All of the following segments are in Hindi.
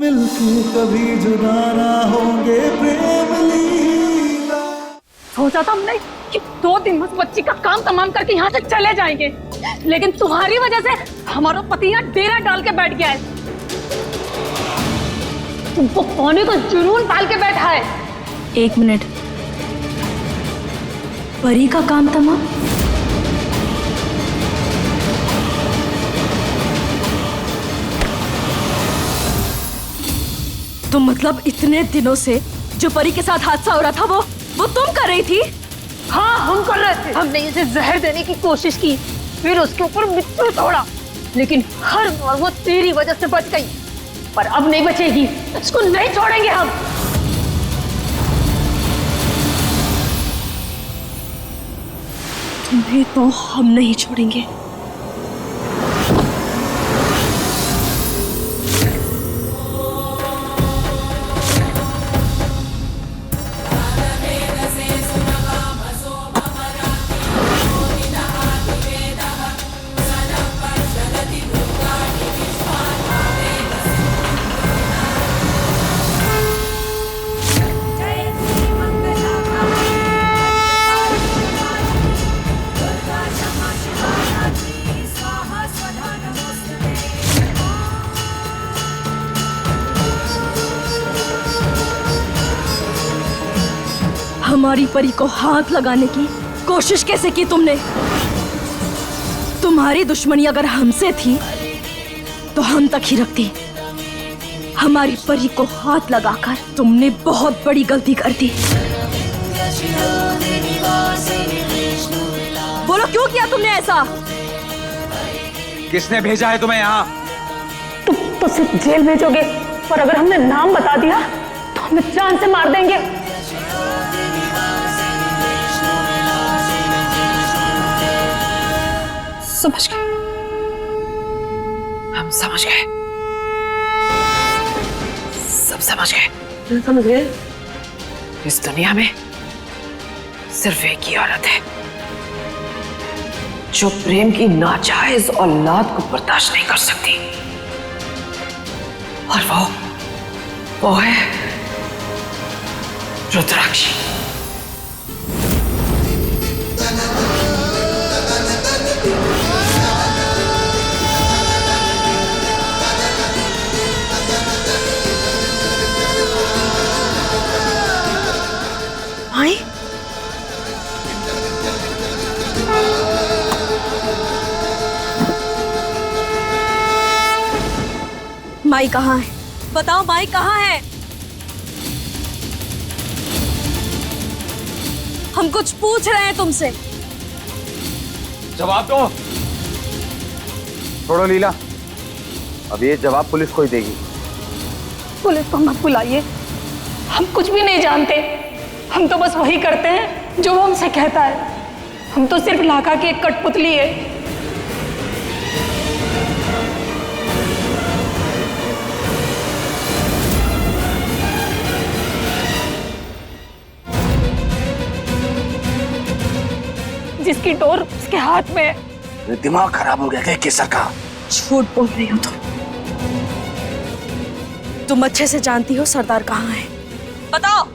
मिलके कभी जुदा ना होंगे प्रेम लीला। सोचा था हमने कि 2 दिन में उस बच्ची का काम तमाम करके यहाँ से चले जाएंगे, लेकिन तुम्हारी वजह से हमारा पति यहाँ डेरा डाल के बैठ गया है। तुमको पाने का जुनून डाल के बैठा है। 1 मिनट, परी का काम तमाम? तो मतलब इतने दिनों से जो परी के साथ हादसा हो रहा था वो तुम कर रही थी? हाँ, हम कर रहे थे। हमने इसे जहर देने की कोशिश की, फिर उसके ऊपर मिट्टी तोड़ा, लेकिन हर बार वो तेरी वजह से बच गई। पर अब नहीं बचेगी, इसको नहीं छोड़ेंगे हम। तुम्हें तो हम नहीं छोड़ेंगे। हमारी परी को हाथ लगाने की कोशिश कैसे की तुमने? तुम्हारी दुश्मनी अगर हमसे थी तो हम तक ही रखती। हमारी परी को हाथ लगाकर तुमने बहुत बड़ी गलती कर दी। बोलो, क्यों किया तुमने ऐसा? किसने भेजा है तुम्हें यहाँ? तुम तो सिर्फ जेल भेजोगे, पर अगर हमने नाम बता दिया तो हमें जान से मार देंगे। समझ गए, हम समझ गए, सब समझ गए। समझ गए? इस दुनिया में सिर्फ एक ही औरत है जो प्रेम की नाजायज औलाद को बर्दाश्त नहीं कर सकती, और वो है रुद्राक्षी। माई, माई कहाँ है? बताओ, माई कहाँ है? हम कुछ पूछ रहे हैं तुमसे। जवाब दो। छोड़ो लीला, अब ये जवाब पुलिस को ही देगी। पुलिस को मत बुलाइए, हम कुछ भी नहीं जानते। हम तो बस वही करते हैं जो वो हमसे कहता है। हम तो सिर्फ लाका की एक कठपुतली है। जिसकी डोर उसके हाथ में है। दिमाग खराब हो गया क्या केसर का? झूठ बोल रही हो तुम अच्छे से जानती हो सरदार कहाँ है। बताओ।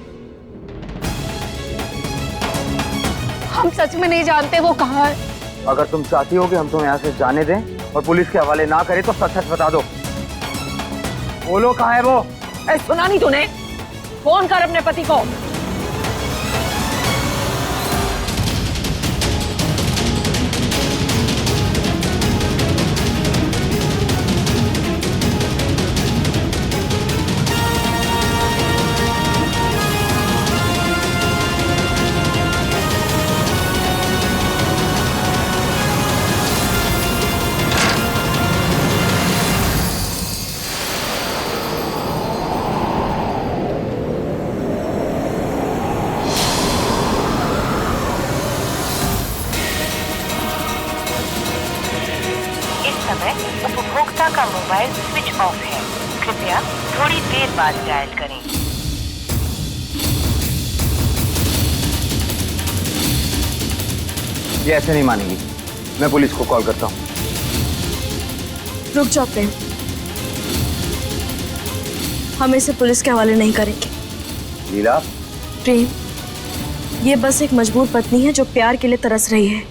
हम सच में नहीं जानते वो कहाँ है। अगर तुम चाहती हो कि हम तुम्हें यहाँ से जाने दें और पुलिस के हवाले ना करें तो सच सच बता दो। बोलो, कहाँ है वो? सुना नहीं तूने? फोन कर अपने पति को। उपभोक्ता का मोबाइल स्विच ऑफ है, कृपया थोड़ी देर बाद डायल करें। ये ऐसे नहीं मानेगी, मैं पुलिस को कॉल करता हूँ। रुक जाओ प्रेम, हम इसे पुलिस के हवाले नहीं करेंगे। लीला, प्रेम, ये बस एक मजबूर पत्नी है जो प्यार के लिए तरस रही है।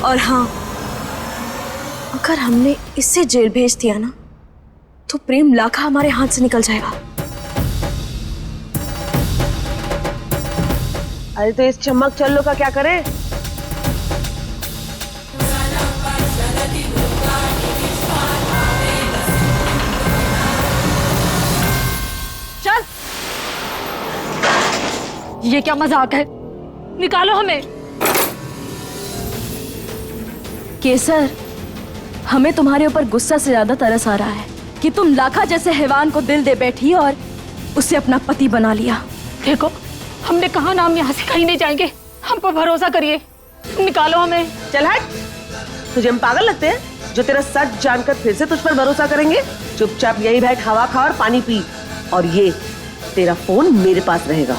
और हाँ, अगर हमने इसे जेल भेज दिया ना, तो प्रेम लाखा हमारे हाथ से निकल जाएगा। अरे तो इस चमक चल्लो का क्या करें? चल, ये क्या मजाक है? निकालो हमें। केसर, हमें तुम्हारे ऊपर गुस्सा से ज्यादा तरस आ रहा है कि तुम लाखा जैसे हैवान को दिल दे बैठी और उसे अपना पति बना लिया। देखो, हमने कहा ना हम यहाँ से कहीं नहीं जाएंगे। हम पर भरोसा करिए, निकालो हमें। चल हट, तुझे हम पागल लगते हैं जो तेरा सच जानकर फिर से तुझ पर भरोसा करेंगे? चुपचाप यही बैठ, हवा खा और पानी पी, और ये तेरा फोन मेरे पास रहेगा।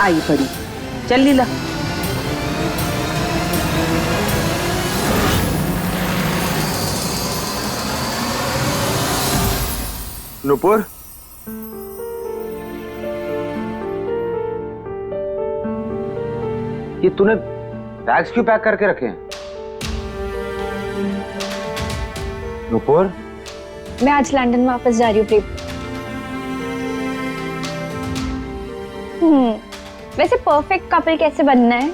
आई पड़ी, चल लीला। नूपुर, ये तूने बैग्स क्यों पैक करके रखे हैं? नूपुर, मैं आज लंदन वापस जा रही हूँ प्रेम। वैसे परफेक्ट कपल कैसे बनना है,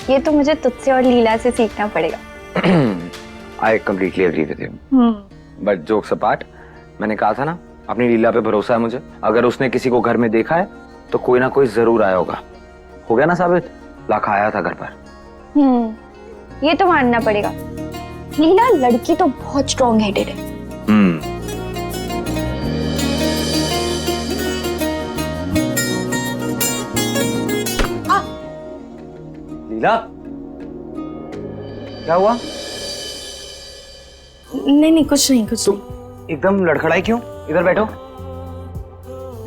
ये तो मुझे तुझसे और लीला से सीखना पड़ेगा। I completely agree with you, but jokes apart, मैंने कहा था ना, अपनी लीला पे भरोसा है मुझे। अगर उसने किसी को घर में देखा है तो कोई ना कोई जरूर आया होगा। हो गया ना साबित, लाखा आया था घर पर। ये तो मानना पड़ेगा। लीला लड़की तो बहुत स्ट्रॉन्ग हेडेड है। लीला, क्या हुआ? नहीं, कुछ नहीं। एकदम लड़खड़ाई क्यों? इधर बैठो,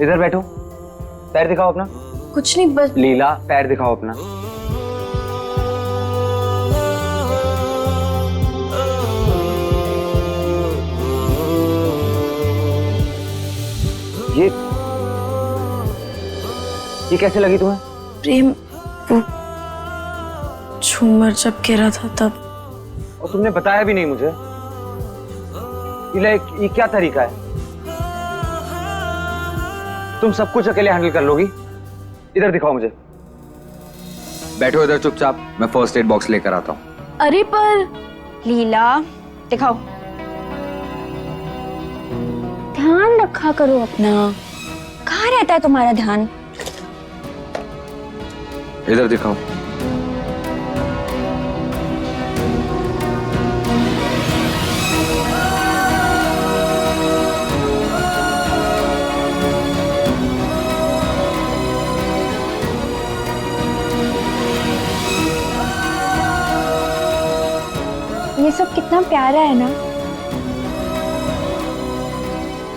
इधर बैठो। पैर दिखाओ अपना। कुछ नहीं, बस। लीला, पैर दिखाओ अपना। ये कैसे लगी तुम्हें? प्रेम, वो झूमर जब गिरा था तब। और तुमने बताया भी नहीं मुझे। ये क्या तरीका है? तुम सब कुछ अकेले हैंडल कर लोगी? इधर दिखाओ मुझे। बैठो इधर चुपचाप, मैं फर्स्ट एड बॉक्स लेकर आता हूँ। अरे पर लीला, दिखाओ। ध्यान रखा करो अपना। कहाँ रहता है तुम्हारा ध्यान? इधर दिखाओ। ये सब कितना प्यारा है ना।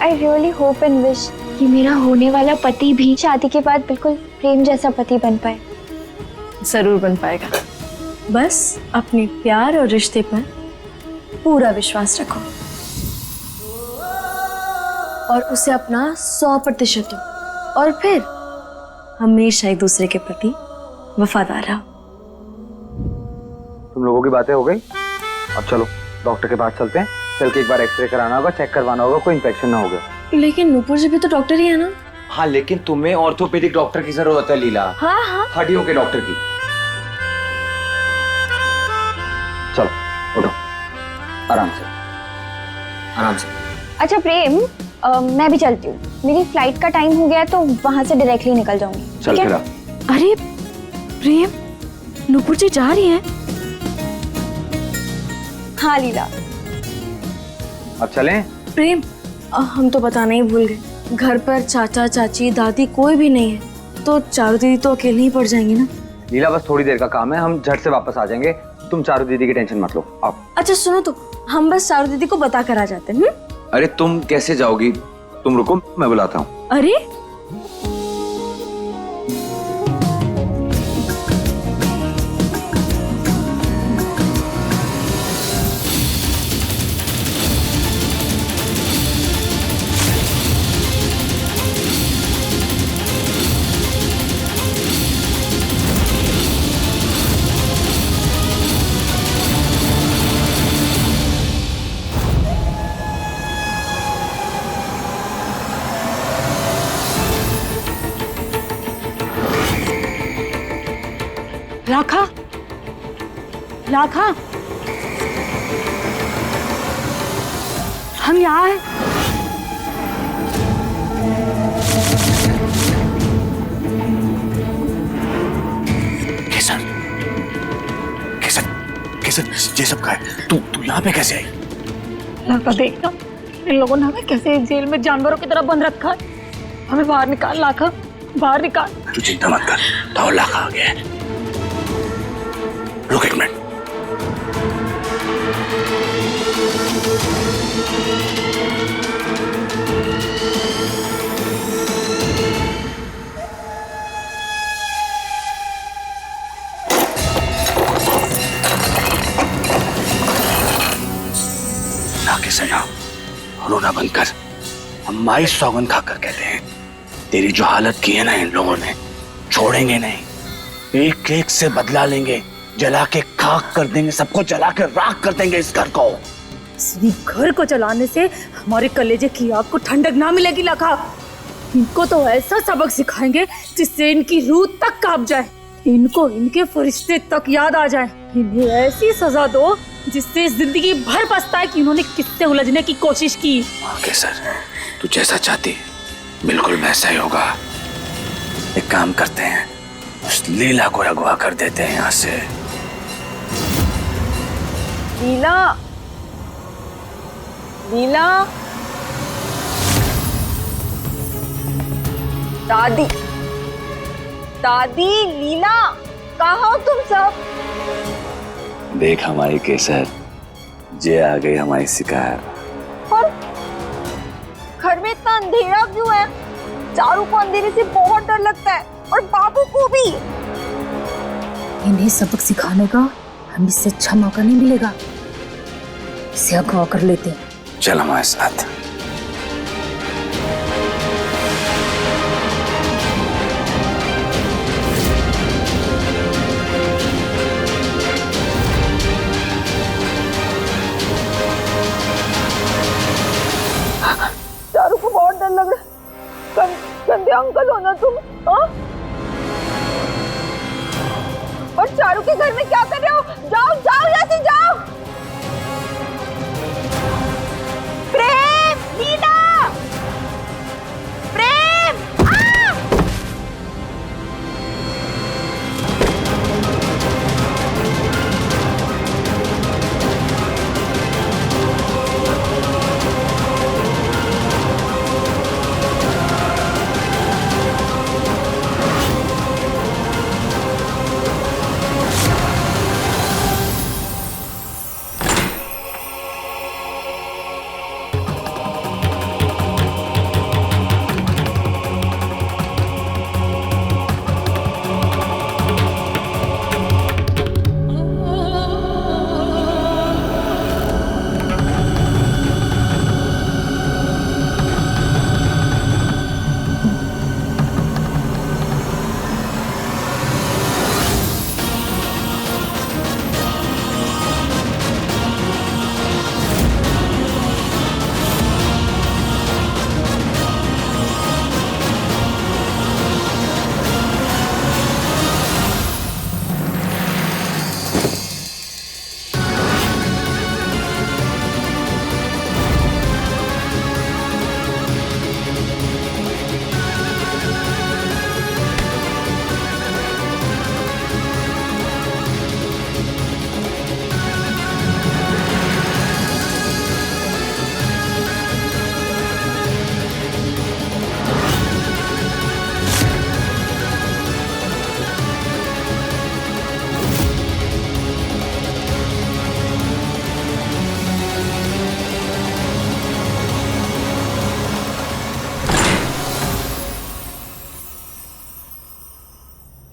I really hope and wish कि मेरा होने वाला पति भी शादी के बाद बिल्कुल प्रेम जैसा पति बन पाए। जरूर बन पाएगा। बस अपने प्यार और रिश्ते पर पूरा विश्वास रखो और उसे अपना 100% दो, और फिर हमेशा एक दूसरे के प्रति वफादार रहो। तुम लोगों की बातें हो गई, अब चलो डॉक्टर के पास चलते हैं। चल के एक बार एक्सरे कराना होगा, चेक करवाना होगा कोई इन्फेक्शन ना हो गया। लेकिन नूपुर जी भी तो डॉक्टर ही है ना। हाँ, लेकिन तुम्हें ऑर्थोपेडिक डॉक्टर की जरूरत है लीला। हाँ। हड्डियों के डॉक्टर की। चलो उठो, आराम से, आराम से। अच्छा प्रेम, मैं भी चलती हूँ। मेरी फ्लाइट का टाइम हो गया तो वहां से डायरेक्टली निकल जाऊंगी। चल फिर। अरे प्रेम, नूपुर जी जा रही हैं? हाँ लीला। अब चलें? प्रेम, हम तो बताना ही भूल गए। घर पर चाचा चाची दादी कोई भी नहीं है, तो चारू दीदी तो अकेले ही पड़ जाएंगी ना। लीला, बस थोड़ी देर का काम है, हम झट से वापस आ जाएंगे। तुम चारू दीदी की टेंशन मत लो। आओ। अच्छा सुनो, तो हम बस चारू दीदी को बता कर आ जाते हैं। अरे तुम कैसे जाओगी? तुम रुको, मैं बुलाता हूँ। अरे लाखा, हम यहाँ हैं। केसर, केसर, केसर, ये सब का है। तू यहाँ पे कैसे आई? लाखा देखना, इन लोगों ने हमें कैसे जेल में जानवरों की तरह बंद रखा है। हमें बाहर निकाल लाखा, बाहर निकाल। तू चिंता मत कर, तो लाखा आ गया है। रुक एक मिनट। ना किसे ना रोना बंद कर। हम माई सौगंध खाकर कहते हैं, तेरी जो हालत की है ना इन लोगों ने, छोड़ेंगे नहीं। एक एक से बदला लेंगे, जला के खाक कर देंगे, सबको जला के राख कर देंगे इस घर को। इस घर को जलाने से हमारे कलेजे की आग को ठंडक ना मिलेगी लाखा। इनको तो ऐसा सबक सिखाएंगे जिससे इनकी रूह तक कांप जाए, इनको इनके फरिश्ते तक याद आ जाए। इन्हें ऐसी सजा दो जिससे जिंदगी भर पछताए कि उन्होंने किससे उलझने की कोशिश की। ओके सर, तू जैसा चाहती बिल्कुल वैसा ही होगा। एक काम करते हैं, उस लीला को अगवा कर देते हैं यहाँ से। लीला, लीला, दादी, दादी, लीला, कहाँ हो तुम सब? देख हमारी केसर, जे आ गई हमारी शिकार। और घर में इतना अंधेरा क्यों है? चारू को अंधेरे से बहुत डर लगता है और बाबू को भी। इन्हें सबक सिखाने का हमें इससे अच्छा मौका नहीं मिलेगा। इसे अगवा कर लेते हैं। चल हमारे साथ। चारू को बहुत डर लग रहा है। कंधे अंकल हो ना तुम? हाँ? और चारू के घर में क्या कर रहे हो? जाओ जाओ यहाँ से जाओ। प्रेम, लीला, प्रेम,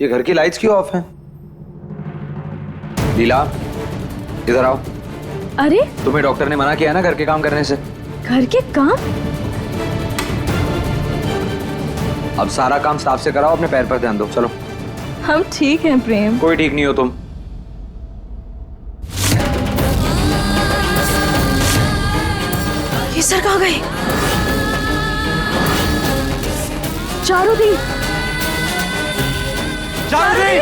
ये घर की लाइट्स क्यों ऑफ हैं? लीला, इधर आओ। अरे तुम्हें डॉक्टर ने मना किया ना घर के काम करने से। घर के काम? अब सारा काम स्टाफ से कराओ, अपने पैर पर ध्यान दो। चलो। हम ठीक हैं प्रेम। कोई ठीक नहीं हो तुम। ये सर कहाँ गए? चारू दी, चारू दी!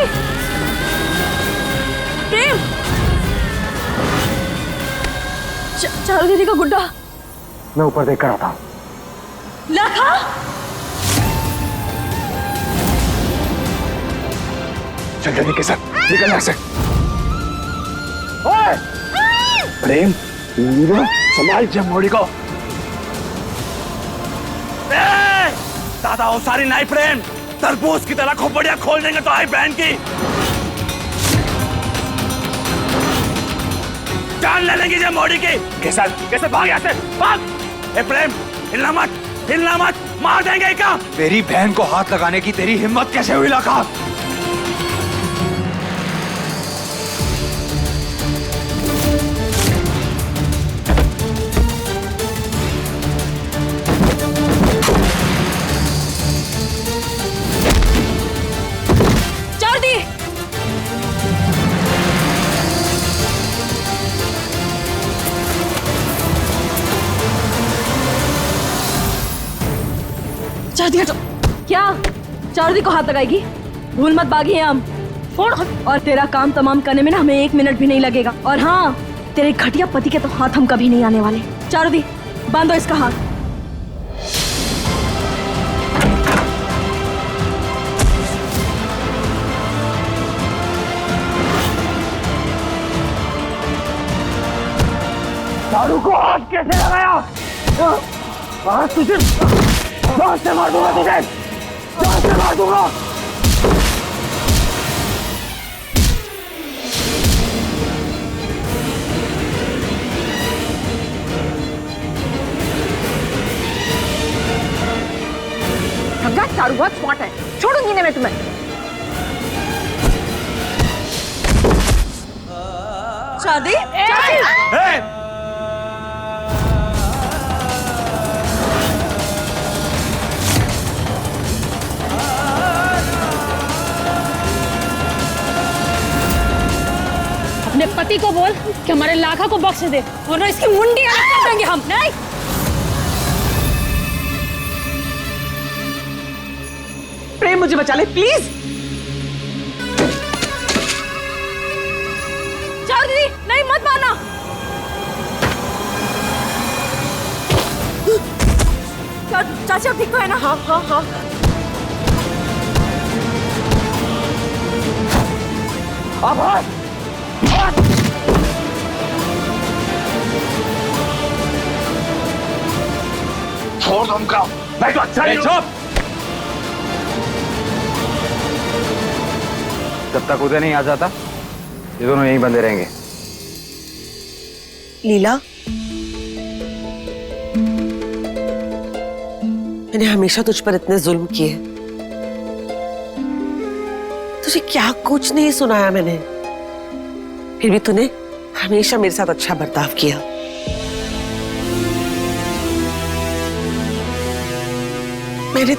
प्रेम, चारू दीदी का गुड्डा। मैं ऊपर देख कर आता हूँ। लाखा, चल जल्दी केसर, निकल यहाँ से। ओए! प्रेम, संभाल जमोड़ी को। दादा हो सारी नाई प्रेम, तरबूज की तरह खोपड़ियां खोल देंगे तो आई बहन की जान ले लेंगी जमोड़ी की। केसर, कैसे भाग यहाँ से, भाग। ए प्रेम, हिलना मत, मार देंगे क्या? मेरी बहन को हाथ लगाने की तेरी हिम्मत कैसे हुई लाखा? चारू हटो। क्या चारू दी को हाथ लगाएगी? भूल मत बागी हैं हम। और तेरा काम तमाम करने में ना हमें 1 मिनट भी नहीं लगेगा। और हाँ, तेरे घटिया पति के तो हाथ हम कभी नहीं आने वाले। चारू दी, बांधो इसका हाथ। चारू को हाथ कैसे लगाया? आज तुझे जान से मार दूंगा, तुझे जान से मार दूंगा। गंगा, चारू बहुत स्मार्ट है, छोड़ूंगी ना मैं तुम्हें। शादी अपने पति को बोल कि हमारे लाखा को बख्श दे, वरना इसकी मुंडी अलग कर देंगे हम। नहीं, प्रेम मुझे बचा ले प्लीज। चारू दीदी, नहीं मत मारना। चाची अब ठीक तो है ना? हाँ हाँ हाँ। अब छोड़ दो उनका, मैं तो अच्छा नहीं। चुप। जब तक उदय नहीं आ जाता ये दोनों यहीं बंधे रहेंगे। लीला, मैंने हमेशा तुझ पर इतने जुल्म किए, तुझे क्या कुछ नहीं सुनाया मैंने, फिर भी तूने हमेशा मेरे साथ अच्छा बर्ताव किया। मैंने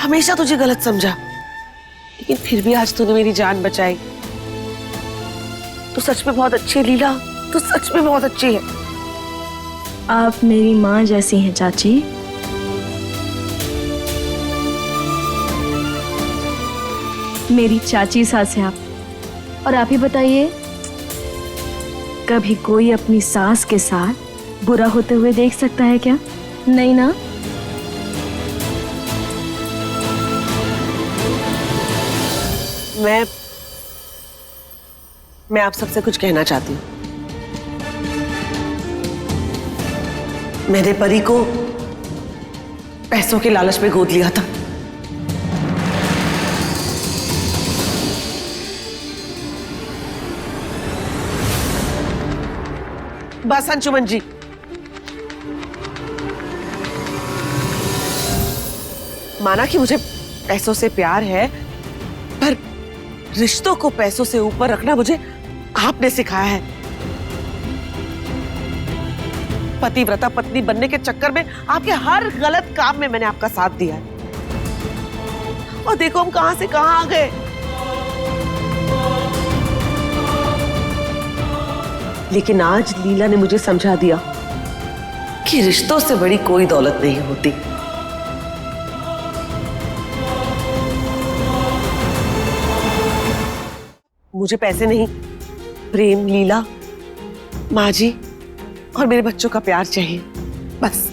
हमेशा तुझे गलत समझा, लेकिन फिर भी आज तूने मेरी जान बचाई। तू सच में बहुत अच्छी है लीला, तू सच में बहुत अच्छी है। आप मेरी माँ जैसी हैं चाची। मेरी चाची सास हैं आप। और आप ही बताइए, कभी कोई अपनी सास के साथ बुरा होते हुए देख सकता है क्या? नहीं ना? मैं आप सबसे कुछ कहना चाहती हूँ। मैंने परी को पैसों के लालच में गोद लिया था। बस अंशुमन जी, माना कि मुझे पैसों से प्यार है, पर रिश्तों को पैसों से ऊपर रखना मुझे आपने सिखाया है। पतिव्रता पत्नी बनने के चक्कर में आपके हर गलत काम में मैंने आपका साथ दिया है, और देखो हम कहां से कहां आ गए। लेकिन आज लीला ने मुझे समझा दिया कि रिश्तों से बड़ी कोई दौलत नहीं होती। मुझे पैसे नहीं, प्रेम, लीला, माँ जी, और मेरे बच्चों का प्यार चाहिए, बस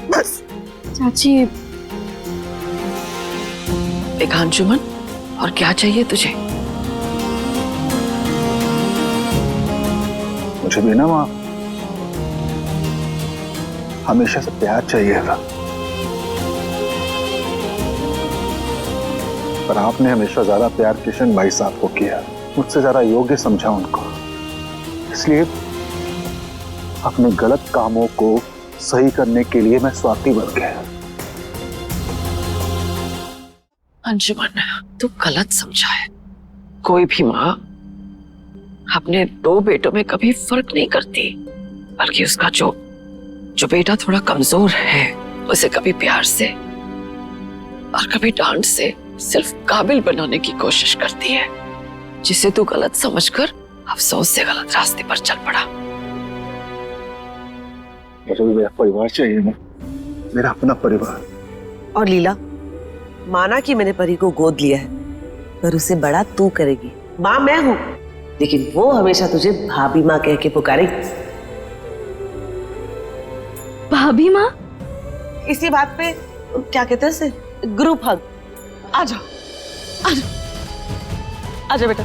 बस। चाची एक अंजुमन, और क्या चाहिए तुझे? मुझे भी ना माँ हमेशा से प्यार चाहिए था, पर आपने हमेशा ज्यादा प्यार किशन भाई साहब को किया, मुझसे ज्यादा योग्य समझा उनको, इसलिए अपने गलत कामों को सही करने के लिए मैं स्वार्थी बन गया। अंजुमन, तू गलत समझा है। कोई भी माँ अपने दो बेटों में कभी फर्क नहीं करती, बल्कि उसका जो बेटा थोड़ा कमजोर है उसे कभी प्यार से और कभी डांट से सिर्फ काबिल बनाने की कोशिश करती है, जिसे तू गलत समझकर अफसोस से गलत रास्ते पर चल पड़ा। मुझे भी मेरा परिवार चाहिए ना, मेरा अपना परिवार। और लीला, माना कि मैंने परी को गोद लिया है, पर उसे बड़ा तू करेगी। माँ मैं हूं, लेकिन वो हमेशा तुझे भाभी माँ कह के पुकारेगी। भाभी माँ? इसी बात पे क्या कहते हैं उसे, ग्रुप हग। आ जाओ, आ जाओ, आ जाओ बेटा।